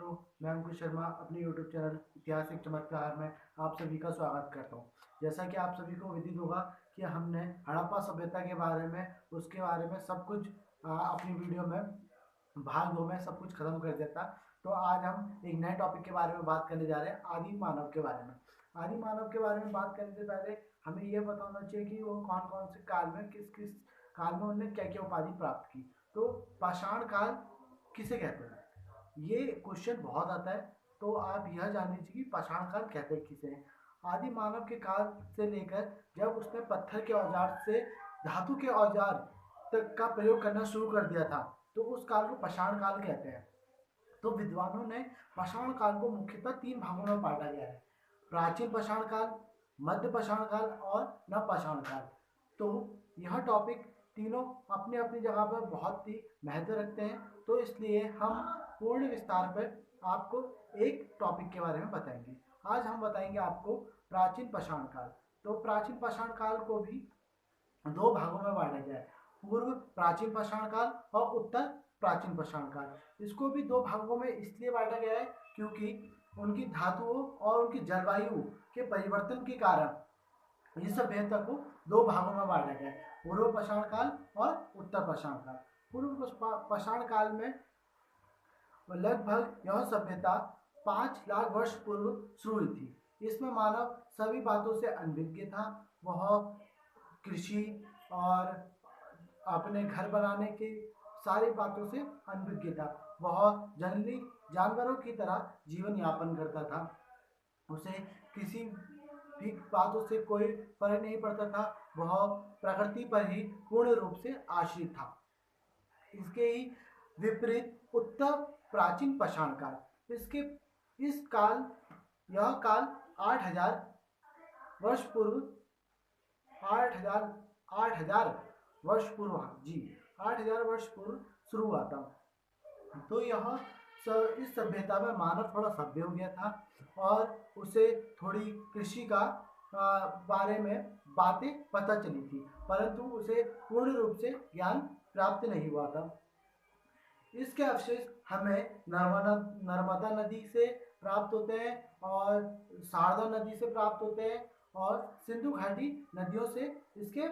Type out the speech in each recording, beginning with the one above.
दोस्तों, मैं अंकुश शर्मा अपने यूट्यूब चैनल इतिहास एक चमत्कार में आप सभी का स्वागत करता हूं। जैसा कि आप सभी को विदित होगा कि हमने हड़प्पा सभ्यता के बारे में उसके बारे में सब कुछ अपनी वीडियो में भाग 2 में सब कुछ खत्म कर दिया था। तो आज हम एक नए टॉपिक के बारे में बात करने जा रहे हैं, आदि मानव के बारे में। आदि मानव के बारे में बात करने से पहले हमें यह पता होना चाहिए कि वो कौन कौन से काल में किस किस काल में उन्होंने क्या क्या उपाधि प्राप्त की। तो पाषाण काल किसे कहते हैं, ये क्वेश्चन बहुत आता है। तो आप यह जान लीजिए कि पाषाण काल कहते किसे हैं। आदि मानव के काल से लेकर जब उसने पत्थर के औजार से धातु के औजार तक का प्रयोग करना शुरू कर दिया था, तो उस काल को पाषाण काल कहते हैं। तो विद्वानों ने पाषाण काल को मुख्यतः 3 भागों में बांटा गया है: प्राचीन पाषाण काल, मध्य पाषाण काल और नवपाषाण काल। तो यह टॉपिक तीनों अपनी अपनी जगह पर बहुत ही महत्व रखते हैं, तो इसलिए हम पूर्ण विस्तार पर आपको एक टॉपिक के बारे में बताएंगे। आज हम बताएंगे आपको प्राचीन पाषाण काल। तो प्राचीन पाषाण काल को भी 2 भागों में बांटा गया है: पूर्व प्राचीन पाषाण काल और उत्तर प्राचीन पाषाण काल। इसको भी 2 भागों में इसलिए बांटा गया है क्योंकि उनकी धातुओं और उनकी जलवायु के परिवर्तन के कारण इस सभ्यता को 2 भागों में बांटा गया है: पूर्व पाषाण काल और उत्तर पाषाण काल। पूर्व पाषाण काल में लगभग यह सभ्यता 5 लाख वर्ष पूर्व शुरू हुई थी। इसमें मानव सभी बातों से अनभिज्ञ था। वह कृषि और अपने घर बनाने की सारी बातों से अनभिज्ञ था। वह जंगली जानवरों की तरह जीवन यापन करता था। उसे किसी भी बातों से कोई फर्क नहीं पड़ता था। वह प्रकृति पर ही पूर्ण रूप से आश्रित था। इसके ही विपरीत उत्तर प्राचीन पाषाण काल, यह काल 8000 वर्ष पूर्व 8000 वर्ष पूर्व जी 8000 वर्ष पूर्व शुरू हुआ था। तो इस सभ्यता में मानव थोड़ा सभ्य हो गया था और उसे थोड़ी कृषि का बारे में बातें पता चली थी, परंतु उसे पूर्ण रूप से ज्ञान प्राप्त नहीं हुआ था। इसके अवशेष हमें नर्मदा नदी से प्राप्त होते हैं और शारदा नदी से प्राप्त होते हैं और सिंधु घाटी नदियों से इसके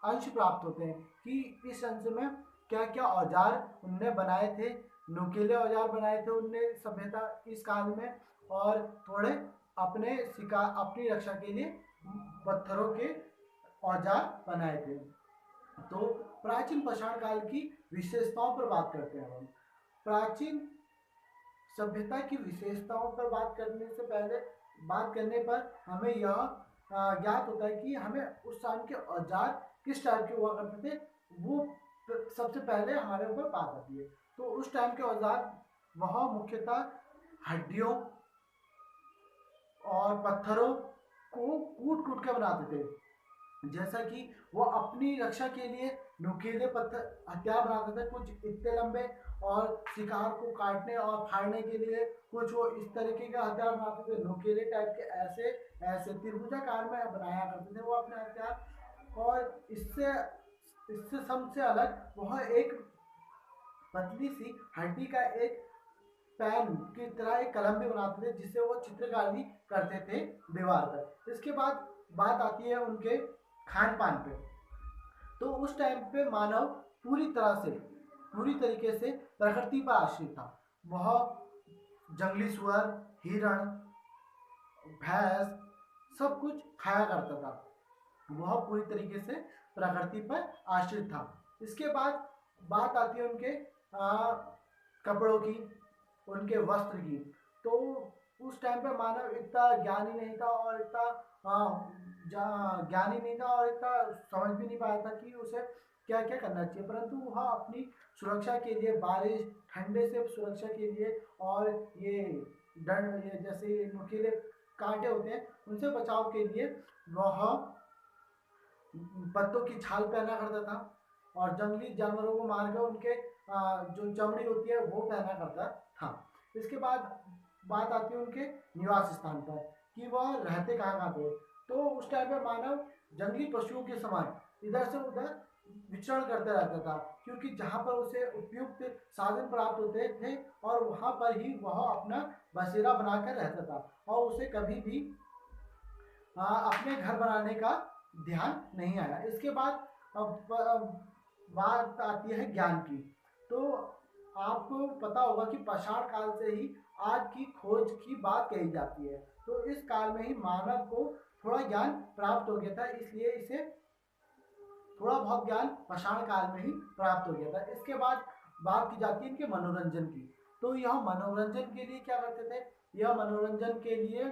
अंश प्राप्त होते हैं कि इस अंश में क्या क्या औजार उनने बनाए थे। नुकीले औजार बनाए थे उनने सभ्यता इस काल में, और थोड़े अपनी रक्षा के लिए पत्थरों के औजार बनाए थे। तो प्राचीन पाषाण काल की विशेषताओं पर बात करते हैं हम। प्राचीन सभ्यता की विशेषताओं पर बात करने पर हमें यह ज्ञात होता है कि हमें उस टाइम के औजार किस टाइप के हुआ करते थे, वो सबसे पहले हमारे ऊपर बात आती है। तो उस टाइम के औजार वह मुख्यतः हड्डियों और पत्थरों को कूट कूट के बनाते थे। जैसा कि वो अपनी रक्षा के लिए नुकीले पत्थर हथियार बनाते थे, कुछ इतने लंबे, और शिकार को काटने और फाड़ने के लिए कुछ वो इस तरीके का हथियार बनाते थे, नुकीले टाइप के, ऐसे ऐसे त्रिभुजाकार में बनाया करते थे वो अपने हथियार। और इससे सबसे अलग वह एक पतली सी हड्डी का एक पेन की तरह एक कलम भी बनाते थे, जिससे वो चित्रकारी करते थे दीवार पर। इसके बाद बात आती है उनके खान पान पे। तो उस टाइम पे मानव पूरी तरीके से प्रकृति पर आश्रित था। वह जंगली सुअर, हिरण, भैंस सब कुछ खाया करता था। वह पूरी तरीके से प्रकृति पर आश्रित था। इसके बाद बात आती है उनके कपड़ों की, उनके वस्त्र की। तो उस टाइम पे मानव इतना ज्ञानी नहीं था और इतना समझ भी नहीं पाया था कि उसे क्या क्या करना चाहिए, परंतु वह अपनी सुरक्षा के लिए, बारिश ठंडे से सुरक्षा के लिए, और ये जैसे नुकीले कांटे होते हैं उनसे बचाव के लिए वह पत्तों की छाल पहना करता था, और जंगली जानवरों को मारकर उनके जो चमड़ी होती है वो पहना करता था। इसके बाद बात आती है उनके निवास स्थान पर कि वह रहते कहाँ थे। तो उस टाइम पे मानव जंगली पशुओं के समान इधर से उधर विचरण करता रहता था, क्योंकि जहाँ पर उसे उपयुक्त साधन प्राप्त होते थे और वहाँ पर ही वह अपना बसेरा बनाकर रहता था, और उसे कभी भी अपने घर बनाने का ध्यान नहीं आया। इसके बाद बात आती है ज्ञान की। तो आपको पता होगा कि पाषाण काल से ही आज की खोज की बात कही जाती है। तो इस काल में ही मानव को थोड़ा ज्ञान प्राप्त हो गया था, इसलिए इसे थोड़ा बहुत ज्ञान पाषाण काल में ही प्राप्त हो गया था। इसके बाद बात की जाती है इनके मनोरंजन की। तो यह मनोरंजन के लिए क्या करते थे, यह मनोरंजन के लिए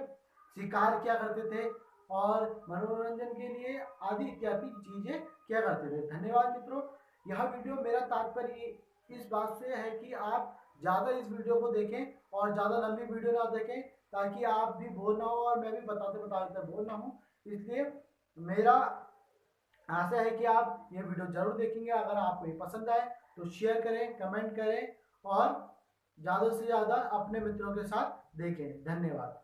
शिकार किया करते थे और मनोरंजन के लिए आदि इत्यादि चीजें किया करते थे। धन्यवाद मित्रों। यह वीडियो मेरा तात्पर्य इस बात से है कि आप ज़्यादा इस वीडियो को देखें और ज़्यादा लंबी वीडियो ना देखें, ताकि आप भी बोर ना हो और मैं भी बताते बताते बोर ना हूँ। इसलिए मेरा आशा है कि आप ये वीडियो जरूर देखेंगे। अगर आपको ये पसंद आए तो शेयर करें, कमेंट करें और ज़्यादा से ज़्यादा अपने मित्रों के साथ देखें। धन्यवाद।